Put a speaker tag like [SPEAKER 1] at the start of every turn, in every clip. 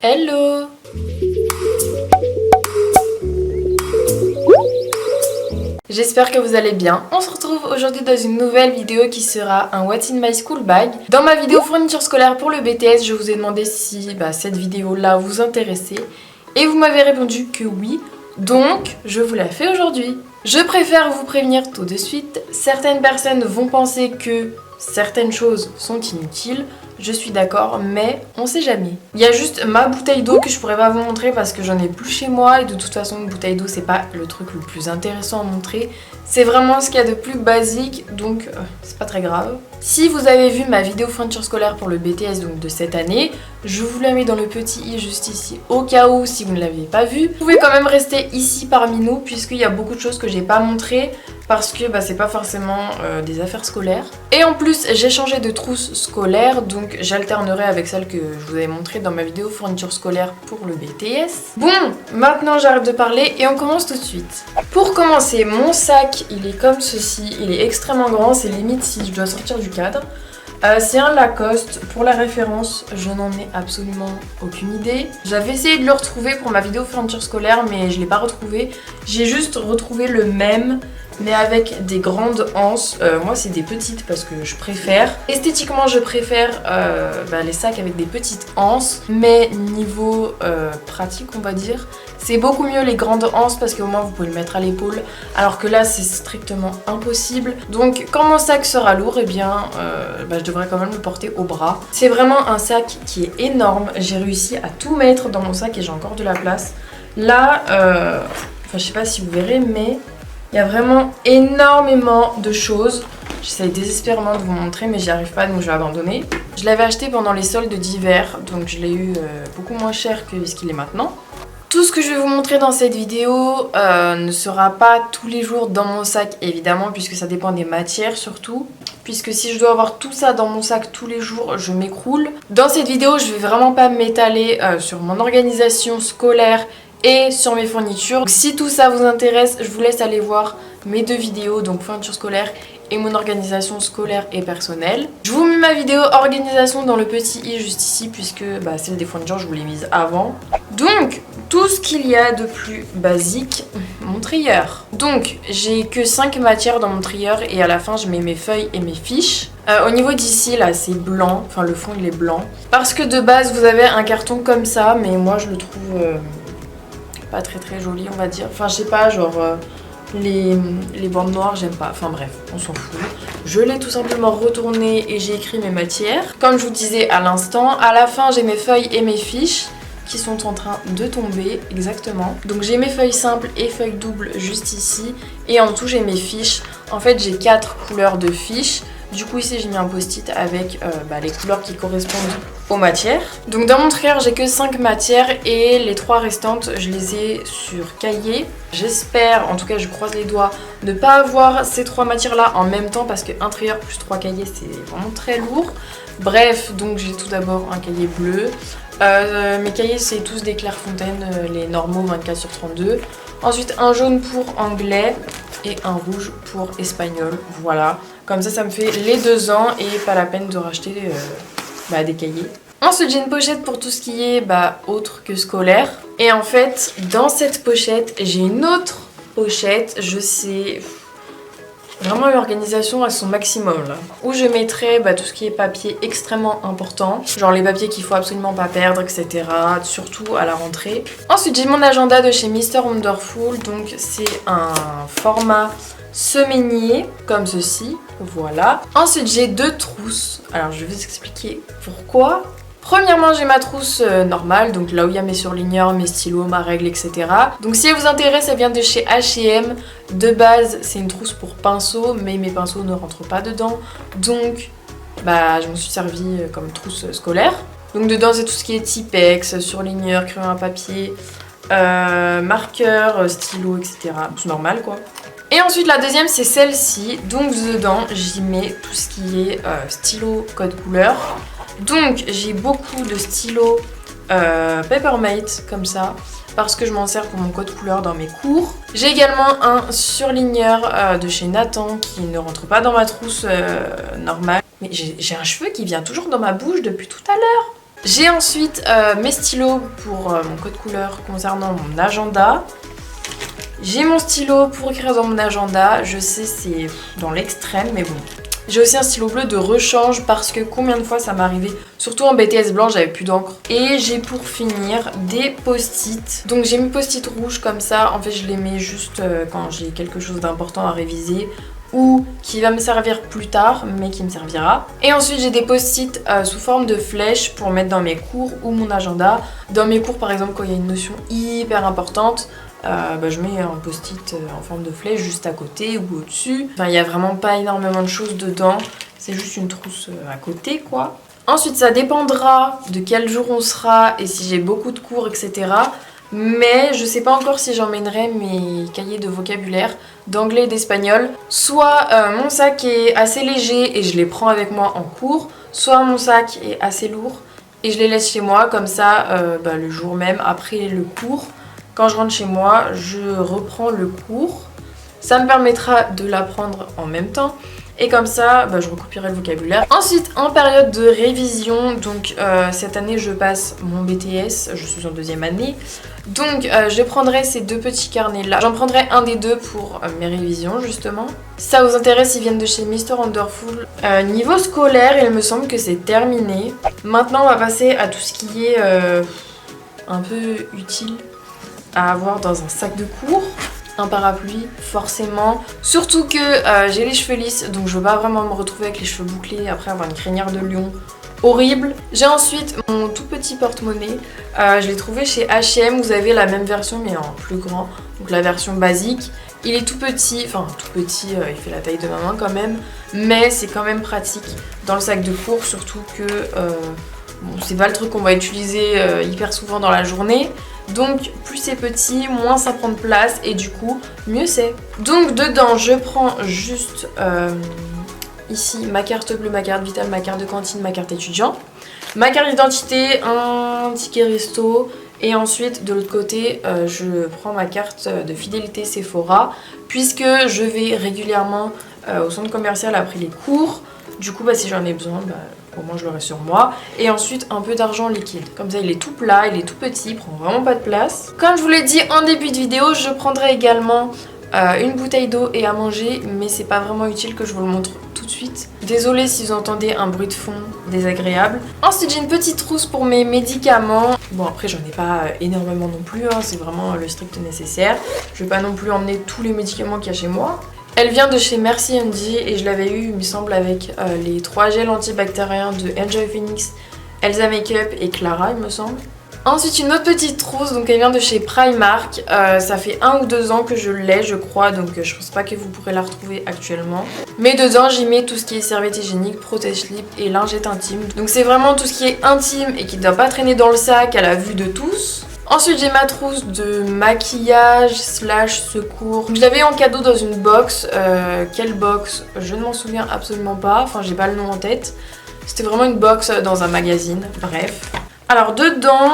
[SPEAKER 1] Hello! J'espère que vous allez bien. On se retrouve aujourd'hui dans une nouvelle vidéo qui sera un What's in my school bag. Dans ma vidéo fourniture scolaire pour le BTS, je vous ai demandé si cette vidéo-là vous intéressait et vous m'avez répondu que oui. Donc, je vous la fais aujourd'hui. Je préfère vous prévenir tout de suite. Certaines personnes vont penser que certaines choses sont inutiles. Je suis d'accord, mais on sait jamais. Il y a juste ma bouteille d'eau que je pourrais pas vous montrer parce que j'en ai plus chez moi et de toute façon une bouteille d'eau c'est pas le truc le plus intéressant à montrer. C'est vraiment ce qu'il y a de plus basique, donc c'est pas très grave. Si vous avez vu ma vidéo fourniture scolaire pour le BTS donc de cette année, je vous la mets dans le petit i juste ici au cas où si vous ne l'avez pas vu. Vous pouvez quand même rester ici parmi nous puisqu'il y a beaucoup de choses que j'ai pas montrées parce que c'est pas forcément des affaires scolaires. Et en plus j'ai changé de trousse scolaire donc j'alternerai avec celle que je vous avais montrée dans ma vidéo fourniture scolaire pour le BTS. Bon, maintenant j'arrête de parler et on commence tout de suite. Pour commencer, mon sac il est comme ceci, il est extrêmement grand, c'est limite si je dois sortir du cadre. C'est un Lacoste, pour la référence, je n'en ai absolument aucune idée. J'avais essayé de le retrouver pour ma vidéo fourniture scolaire mais je ne l'ai pas retrouvé. J'ai juste retrouvé le même mais avec des grandes anses. Moi c'est des petites parce que je préfère. Esthétiquement je préfère les sacs avec des petites anses, mais niveau pratique on va dire, c'est beaucoup mieux les grandes anses parce qu'au moins vous pouvez le mettre à l'épaule, alors que là c'est strictement impossible. Donc quand mon sac sera lourd, et bien je devrais quand même le porter au bras. C'est vraiment un sac qui est énorme, j'ai réussi à tout mettre dans mon sac et j'ai encore de la place. Là, je sais pas si vous verrez, mais il y a vraiment énormément de choses. J'essaie désespérément de vous montrer mais j'y arrive pas donc je vais abandonner. Je l'avais acheté pendant les soldes d'hiver donc je l'ai eu beaucoup moins cher que ce qu'il est maintenant. Tout ce que je vais vous montrer dans cette vidéo ne sera pas tous les jours dans mon sac évidemment puisque ça dépend des matières surtout. Puisque si je dois avoir tout ça dans mon sac tous les jours, je m'écroule. Dans cette vidéo, je vais vraiment pas m'étaler sur mon organisation scolaire et sur mes fournitures. Donc, si tout ça vous intéresse, je vous laisse aller voir mes deux vidéos, donc fourniture scolaire et mon organisation scolaire et personnelle. Je vous mets ma vidéo organisation dans le petit i juste ici puisque celle des fournitures je vous l'ai mise avant. Donc tout ce qu'il y a de plus basique, mon trieur. Donc j'ai que 5 matières dans mon trieur et à la fin je mets mes feuilles et mes fiches. Au niveau d'ici là c'est blanc, enfin le fond il est blanc. Parce que de base vous avez un carton comme ça mais moi je le trouve pas très joli on va dire. Enfin je sais pas genre... Les bandes noires j'aime pas, enfin bref on s'en fout. Je l'ai tout simplement retourné et j'ai écrit mes matières. Comme je vous disais à l'instant, à la fin j'ai mes feuilles et mes fiches qui sont en train de tomber exactement. Donc j'ai mes feuilles simples et feuilles doubles juste ici et en dessous j'ai mes fiches. En fait j'ai 4 couleurs de fiches. Du coup ici j'ai mis un post-it avec les couleurs qui correspondent aux matières. Donc dans mon trieur j'ai que 5 matières et les 3 restantes je les ai sur cahier. J'espère, en tout cas je croise les doigts, ne pas avoir ces 3 matières là en même temps parce qu'un trieur plus 3 cahiers c'est vraiment très lourd. Bref, donc j'ai tout d'abord un cahier bleu. Mes cahiers c'est tous des Clairefontaine, les normaux 24/32. Ensuite un jaune pour anglais et un rouge pour espagnol, voilà. Comme ça me fait les 2 ans et pas la peine de racheter des cahiers. Ensuite j'ai une pochette pour tout ce qui est autre que scolaire. Et en fait dans cette pochette j'ai une autre pochette, je sais... Vraiment l'organisation à son maximum là. Où je mettrai tout ce qui est papier extrêmement important. Genre les papiers qu'il faut absolument pas perdre, etc. Surtout à la rentrée. Ensuite j'ai mon agenda de chez Mr Wonderful. Donc c'est un format semainier comme ceci. Voilà. Ensuite j'ai 2 trousses. Alors je vais vous expliquer pourquoi. Premièrement j'ai ma trousse normale, donc là où il y a mes surligneurs, mes stylos, ma règle, etc. Donc si elle vous intéresse, elle vient de chez H&M. De base c'est une trousse pour pinceaux, mais mes pinceaux ne rentrent pas dedans. Donc je m'en suis servi comme trousse scolaire. Donc dedans c'est tout ce qui est Tipex, surligneur, crayon à papier, marqueur, stylo, etc. C'est normal quoi. Et ensuite la deuxième c'est celle-ci, donc dedans j'y mets tout ce qui est stylo code couleur. Donc j'ai beaucoup de stylos Papermate comme ça parce que je m'en sers pour mon code couleur dans mes cours. J'ai également un surligneur de chez Nathan qui ne rentre pas dans ma trousse normale. Mais j'ai un cheveu qui vient toujours dans ma bouche depuis tout à l'heure. J'ai ensuite mes stylos pour mon code couleur concernant mon agenda. J'ai mon stylo pour écrire dans mon agenda. Je sais, c'est dans l'extrême, mais bon. J'ai aussi un stylo bleu de rechange parce que combien de fois ça m'est arrivé, surtout en BTS blanc, j'avais plus d'encre. Et j'ai pour finir des post-it. Donc j'ai mis post-it rouge comme ça. En fait, je les mets juste quand j'ai quelque chose d'important à réviser ou qui va me servir plus tard, mais qui me servira. Et ensuite, j'ai des post-it sous forme de flèches pour mettre dans mes cours ou mon agenda. Dans mes cours, par exemple, quand il y a une notion hyper importante, je mets un post-it en forme de flèche juste à côté ou au-dessus. Enfin, il n'y a vraiment pas énormément de choses dedans. C'est juste une trousse à côté, quoi. Ensuite, ça dépendra de quel jour on sera et si j'ai beaucoup de cours, etc. Mais je sais pas encore si j'emmènerai mes cahiers de vocabulaire d'anglais et d'espagnol. Soit mon sac est assez léger et je les prends avec moi en cours, soit mon sac est assez lourd et je les laisse chez moi. Comme ça, le jour même, après le cours, quand je rentre chez moi, je reprends le cours. Ça me permettra de l'apprendre en même temps. Et comme ça, je recopierai le vocabulaire. Ensuite, en période de révision, donc cette année je passe mon BTS, je suis en 2e année. Donc je prendrai ces 2 petits carnets là. J'en prendrai un des 2 pour mes révisions justement. Si ça vous intéresse, ils viennent de chez Mr. Wonderful. Niveau scolaire, il me semble que c'est terminé. Maintenant on va passer à tout ce qui est un peu utile à avoir dans un sac de cours. Un parapluie, forcément. Surtout que j'ai les cheveux lisses, donc je veux pas vraiment me retrouver avec les cheveux bouclés après avoir une crinière de lion horrible. J'ai ensuite mon tout petit porte-monnaie. Je l'ai trouvé chez H&M. Vous avez la même version mais en plus grand. Donc la version basique. Il est tout petit, enfin tout petit, il fait la taille de ma main quand même. Mais c'est quand même pratique dans le sac de cours, surtout que c'est pas le truc qu'on va utiliser hyper souvent dans la journée. Donc plus c'est petit, moins ça prend de place et du coup mieux c'est. Donc dedans je prends juste ici ma carte bleue, ma carte vitale, ma carte de cantine, ma carte étudiant, ma carte d'identité, un ticket resto et ensuite de l'autre côté je prends ma carte de fidélité Sephora puisque je vais régulièrement au centre commercial après les cours. Du coup si j'en ai besoin, au moins je l'aurai sur moi. Et ensuite un peu d'argent liquide. Comme ça il est tout plat, il est tout petit, il prend vraiment pas de place. Comme je vous l'ai dit en début de vidéo, je prendrai également une bouteille d'eau et à manger. Mais c'est pas vraiment utile que je vous le montre tout de suite. Désolée si vous entendez un bruit de fond désagréable. Ensuite j'ai une petite trousse pour mes médicaments. Bon après j'en ai pas énormément non plus, hein, c'est vraiment le strict nécessaire. Je vais pas non plus emmener tous les médicaments qu'il y a chez moi. Elle vient de chez Merci Andy et je l'avais eu, il me semble, avec les 3 gels antibactériens de Enjoy Phoenix, Elsa Makeup et Clara, il me semble. Ensuite, une autre petite trousse, donc elle vient de chez Primark. Ça fait 1 ou 2 ans que je l'ai, je crois, donc je pense pas que vous pourrez la retrouver actuellement. Mais dedans, j'y mets tout ce qui est serviette hygiénique, protège-slip et lingette intime. Donc c'est vraiment tout ce qui est intime et qui ne doit pas traîner dans le sac à la vue de tous. Ensuite j'ai ma trousse de maquillage / secours. Je l'avais en cadeau dans une box. Quelle box? Je ne m'en souviens absolument pas. Enfin j'ai pas le nom en tête. C'était vraiment une box dans un magazine. Bref. Alors dedans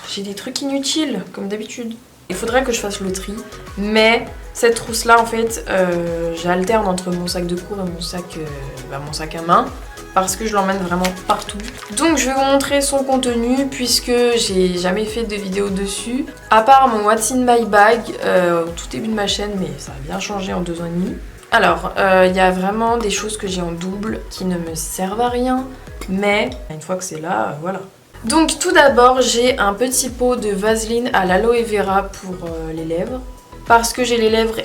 [SPEAKER 1] j'ai des trucs inutiles comme d'habitude. Il faudrait que je fasse le tri. Mais cette trousse là en fait j'alterne entre mon sac de cours et mon sac à main. Parce que je l'emmène vraiment partout. Donc je vais vous montrer son contenu puisque j'ai jamais fait de vidéo dessus. À part mon What's in my bag au tout début de ma chaîne, mais ça a bien changé en 2 ans et demi. Alors il y a vraiment des choses que j'ai en double qui ne me servent à rien. Mais une fois que c'est là, voilà. Donc tout d'abord j'ai un petit pot de Vaseline à l'aloe vera pour les lèvres. Parce que j'ai les lèvres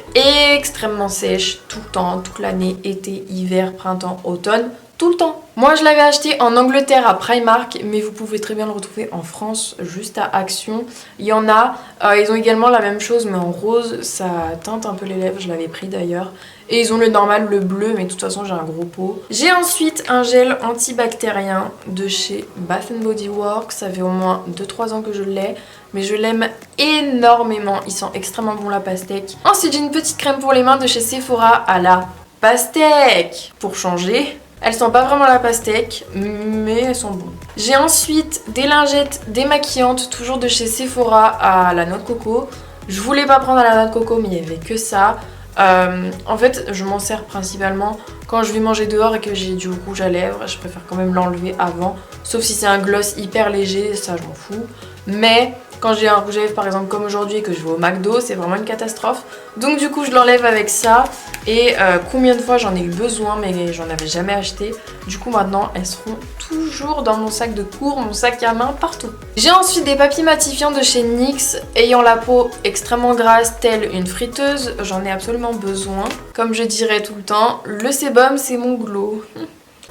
[SPEAKER 1] extrêmement sèches tout le temps, toute l'année, été, hiver, printemps, automne. Tout le temps. Moi je l'avais acheté en Angleterre à Primark, mais vous pouvez très bien le retrouver en France juste à Action. Il y en a, ils ont également la même chose mais en rose, ça teinte un peu les lèvres, je l'avais pris d'ailleurs. Et ils ont le normal, le bleu, mais de toute façon j'ai un gros pot. J'ai ensuite un gel antibactérien de chez Bath & Body Works, ça fait au moins 2-3 ans que je l'ai. Mais je l'aime énormément, il sent extrêmement bon la pastèque. Ensuite j'ai une petite crème pour les mains de chez Sephora à la pastèque pour changer. Elles sont pas vraiment la pastèque, mais elles sont bonnes. J'ai ensuite des lingettes démaquillantes, toujours de chez Sephora à la noix de coco. Je voulais pas prendre à la noix de coco, mais il y avait que ça. En fait, je m'en sers principalement quand je vais manger dehors et que j'ai du rouge à lèvres. Je préfère quand même l'enlever avant, sauf si c'est un gloss hyper léger, ça je m'en fous. Mais quand j'ai un rouge à lèvres par exemple comme aujourd'hui et que je vais au McDo, c'est vraiment une catastrophe. Donc du coup je l'enlève avec ça. Et combien de fois j'en ai eu besoin mais j'en avais jamais acheté. Du coup maintenant elles seront toujours dans mon sac de cours, mon sac à main, partout. J'ai ensuite des papiers matifiants de chez NYX. Ayant la peau extrêmement grasse telle une friteuse, j'en ai absolument besoin. Comme je dirais tout le temps, le sébum c'est mon glow.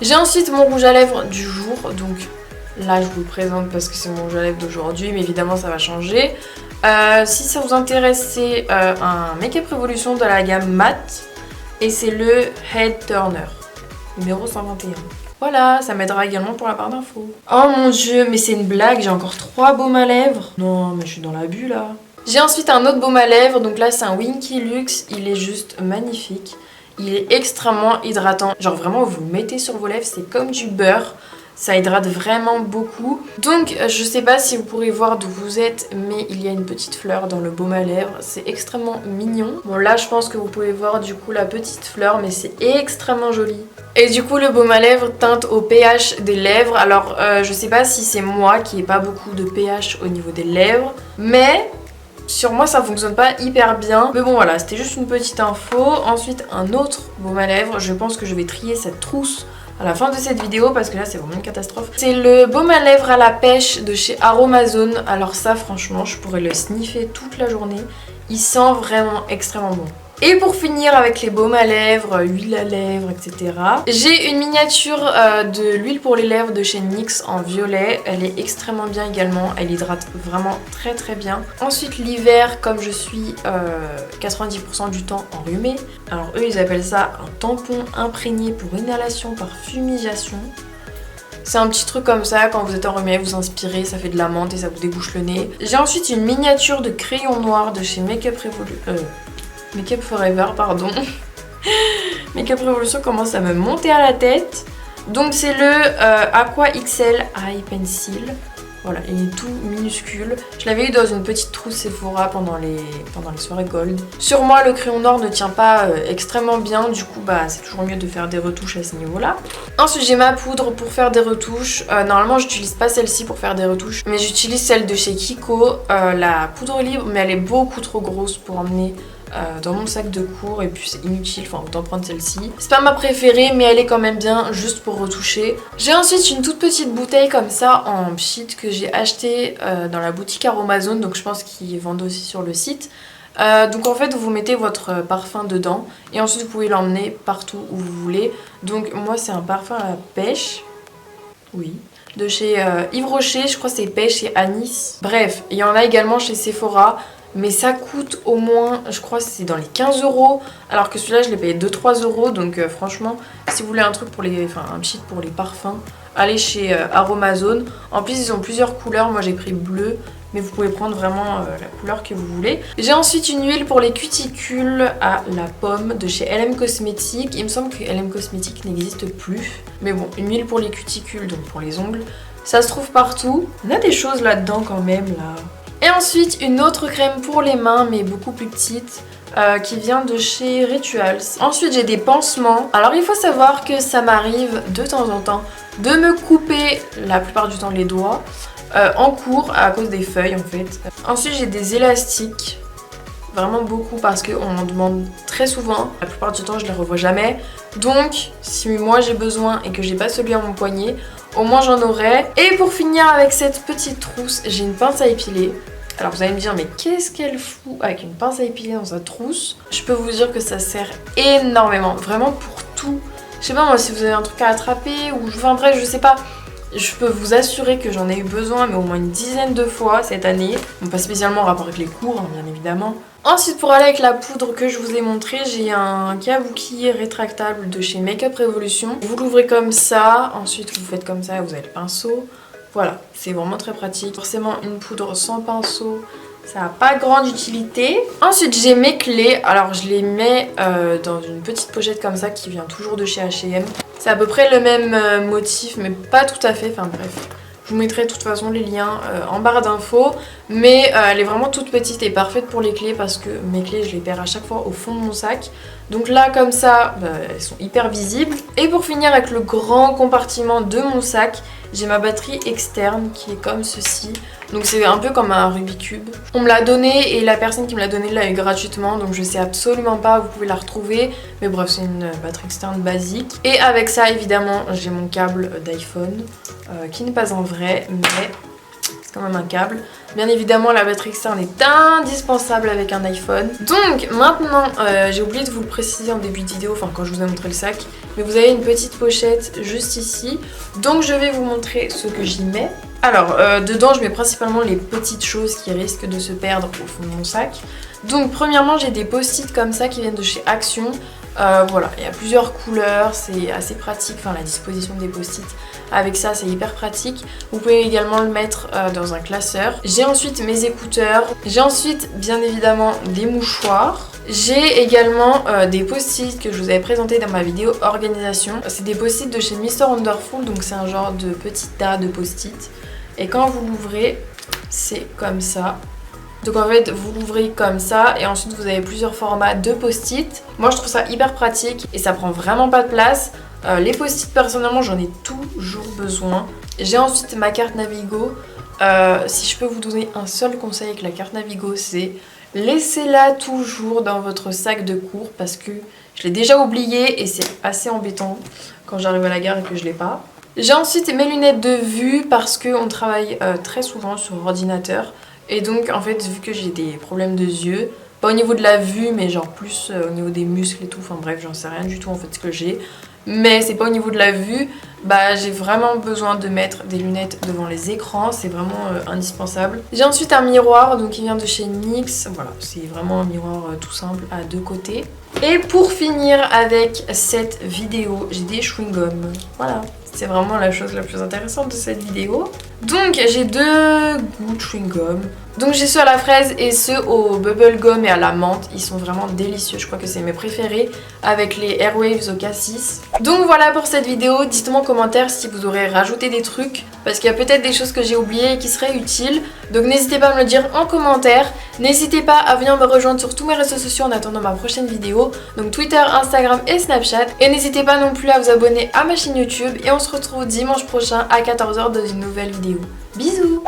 [SPEAKER 1] J'ai ensuite mon rouge à lèvres du jour, donc là je vous le présente parce que c'est mon rouge à lèvres d'aujourd'hui, mais évidemment ça va changer. Si ça vous intéresse, c'est un Make-up Revolution de la gamme Matte et c'est le Head Turner, numéro 121. Voilà, ça m'aidera également pour la barre d'infos. Oh mon dieu, mais c'est une blague, j'ai encore 3 baumes à lèvres. Non, mais je suis dans l'abus là. J'ai ensuite un autre baume à lèvres, donc là c'est un Winky Luxe, il est juste magnifique. Il est extrêmement hydratant, genre vraiment vous le mettez sur vos lèvres, c'est comme du beurre. Ça hydrate vraiment beaucoup. Donc je sais pas si vous pourrez voir d'où vous êtes, mais il y a une petite fleur dans le baume à lèvres. C'est extrêmement mignon. Bon là je pense que vous pouvez voir du coup la petite fleur, mais c'est extrêmement joli. Et du coup le baume à lèvres teinte au pH des lèvres. Alors je sais pas si c'est moi qui ai pas beaucoup de pH au niveau des lèvres, mais sur moi ça fonctionne pas hyper bien. Mais bon voilà, c'était juste une petite info. Ensuite un autre baume à lèvres. Je pense que je vais trier cette trousse à la fin de cette vidéo parce que là c'est vraiment une catastrophe. C'est le baume à lèvres à la pêche de chez Aromazone. Alors ça franchement je pourrais le sniffer toute la journée. Il sent vraiment extrêmement bon. Et pour finir avec les baumes à lèvres, huile à lèvres, etc. J'ai une miniature de l'huile pour les lèvres de chez NYX en violet. Elle est extrêmement bien également, elle hydrate vraiment très très bien. Ensuite l'hiver, comme je suis 90% du temps enrhumée, alors eux ils appellent ça un tampon imprégné pour inhalation par fumigation. C'est un petit truc comme ça, quand vous êtes enrhumé, vous inspirez, ça fait de la menthe et ça vous débouche le nez. J'ai ensuite une miniature de crayon noir de chez Make-up Forever, pardon. Make-up Revolution commence à me monter à la tête. Donc c'est le Aqua XL Eye Pencil. Voilà, il est tout minuscule. Je l'avais eu dans une petite trousse Sephora pendant les soirées gold. Sur moi, le crayon noir ne tient pas extrêmement bien. Du coup, bah, c'est toujours mieux de faire des retouches à ce niveau-là. Ensuite, j'ai ma poudre pour faire des retouches. Normalement, j'utilise pas celle-ci pour faire des retouches, mais j'utilise celle de chez Kiko, la poudre libre, mais elle est beaucoup trop grosse pour emmener dans mon sac de cours et puis c'est inutile, enfin autant prendre celle-ci. C'est pas ma préférée mais elle est quand même bien juste pour retoucher. J'ai ensuite une toute petite bouteille comme ça en pchit que j'ai acheté dans la boutique Aromazone, donc je pense qu'ils vendent aussi sur le site. Donc en fait vous mettez votre parfum dedans et ensuite vous pouvez l'emmener partout où vous voulez. Donc moi c'est un parfum à la pêche, oui, de chez Yves Rocher, je crois que c'est pêche et anis. Bref, il y en a également chez Sephora. Mais ça coûte au moins, je crois que c'est dans les 15 €, alors que celui-là je l'ai payé 2-3 €. Donc franchement, si vous voulez un truc pour les, enfin un pchit pour les parfums, allez chez Aromazone. En plus ils ont plusieurs couleurs, moi j'ai pris bleu, mais vous pouvez prendre vraiment la couleur que vous voulez. J'ai ensuite une huile pour les cuticules à la pomme de chez LM Cosmetics. Il me semble que LM Cosmetics n'existe plus, mais bon, une huile pour les cuticules, donc pour les ongles, ça se trouve partout. On a des choses là-dedans quand même là. Et ensuite une autre crème pour les mains mais beaucoup plus petite qui vient de chez Rituals. Ensuite j'ai des pansements. Alors il faut savoir que ça m'arrive de temps en temps de me couper la plupart du temps les doigts en cours à cause des feuilles en fait. Ensuite j'ai des élastiques, vraiment beaucoup parce qu'on m'en demande très souvent. La plupart du temps je les revois jamais. Donc si moi j'ai besoin et que j'ai pas celui à mon poignet, au moins j'en aurai. Et pour finir avec cette petite trousse, j'ai une pince à épiler. Alors vous allez me dire mais qu'est-ce qu'elle fout avec une pince à épiler dans sa trousse? Je peux vous dire que ça sert énormément, vraiment pour tout. Je sais pas moi si vous avez un truc à attraper ou enfin bref je sais pas. Je peux vous assurer que j'en ai eu besoin mais au moins une dizaine de fois cette année. Bon, pas spécialement en rapport avec les cours hein, bien évidemment. Ensuite pour aller avec la poudre que je vous ai montré, j'ai un kabuki rétractable de chez Make-up Revolution. Vous l'ouvrez comme ça, ensuite vous faites comme ça et vous avez le pinceau. Voilà, c'est vraiment très pratique. Forcément une poudre sans pinceau, ça n'a pas grande utilité. Ensuite j'ai mes clés, alors je les mets dans une petite pochette comme ça qui vient toujours de chez H&M. C'est à peu près le même motif mais pas tout à fait, enfin bref. Je vous mettrai de toute façon les liens en barre d'infos. Mais elle est vraiment toute petite et parfaite pour les clés parce que mes clés je les perds à chaque fois au fond de mon sac. Donc là comme ça, elles sont hyper visibles. Et pour finir avec le grand compartiment de mon sac, j'ai ma batterie externe qui est comme ceci. Donc c'est un peu comme un Rubik's Cube. On me l'a donné et la personne qui me l'a donné l'a eu gratuitement. Donc je sais absolument pas, vous pouvez la retrouver. Mais bref, c'est une batterie externe basique. Et avec ça évidemment j'ai mon câble d'iPhone qui n'est pas un vrai mais c'est quand même un câble. Bien évidemment la batterie externe est indispensable avec un iPhone. Donc maintenant j'ai oublié de vous le préciser en début de vidéo, enfin quand je vous ai montré le sac, mais vous avez une petite pochette juste ici. Donc je vais vous montrer ce que j'y mets. Alors dedans je mets principalement les petites choses qui risquent de se perdre au fond de mon sac. Donc premièrement j'ai des post-it comme ça qui viennent de chez Action. Voilà, il y a plusieurs couleurs, c'est assez pratique, enfin la disposition des post-it avec ça c'est hyper pratique. Vous pouvez également le mettre dans un classeur. J'ai ensuite mes écouteurs, j'ai ensuite bien évidemment des mouchoirs. J'ai également des post-it que je vous avais présenté dans ma vidéo organisation. C'est des post-it de chez Mr Wonderful, donc c'est un genre de petit tas de post-it. Et quand vous l'ouvrez, c'est comme ça. Donc en fait vous l'ouvrez comme ça et ensuite vous avez plusieurs formats de post-it. Moi je trouve ça hyper pratique et ça prend vraiment pas de place. Les post-it personnellement j'en ai toujours besoin. J'ai ensuite ma carte Navigo. Si je peux vous donner un seul conseil avec la carte Navigo, c'est laissez-la toujours dans votre sac de cours parce que je l'ai déjà oublié et c'est assez embêtant quand j'arrive à la gare et que je l'ai pas. J'ai ensuite mes lunettes de vue parce qu'on travaille très souvent sur ordinateur. Et donc en fait vu que j'ai des problèmes de yeux, pas au niveau de la vue mais genre plus au niveau des muscles et tout, enfin bref j'en sais rien du tout en fait ce que j'ai. Mais c'est pas au niveau de la vue, j'ai vraiment besoin de mettre des lunettes devant les écrans, c'est vraiment indispensable. J'ai ensuite un miroir donc qui vient de chez NYX, voilà c'est vraiment un miroir tout simple à deux côtés. Et pour finir avec cette vidéo, j'ai des chewing-gums, voilà. C'est vraiment la chose la plus intéressante de cette vidéo. Donc j'ai deux goûts de chewing-gum. Donc j'ai ceux à la fraise et ceux au bubblegum et à la menthe. Ils sont vraiment délicieux, je crois que c'est mes préférés. Avec les Airwaves au cassis. Donc voilà pour cette vidéo, dites-moi en commentaire si vous aurez rajouté des trucs. Parce qu'il y a peut-être des choses que j'ai oubliées et qui seraient utiles. Donc n'hésitez pas à me le dire en commentaire. N'hésitez pas à venir me rejoindre sur tous mes réseaux sociaux en attendant ma prochaine vidéo. Donc Twitter, Instagram et Snapchat. Et n'hésitez pas non plus à vous abonner à ma chaîne YouTube. Et on se retrouve dimanche prochain à 14h dans une nouvelle vidéo. Bisous!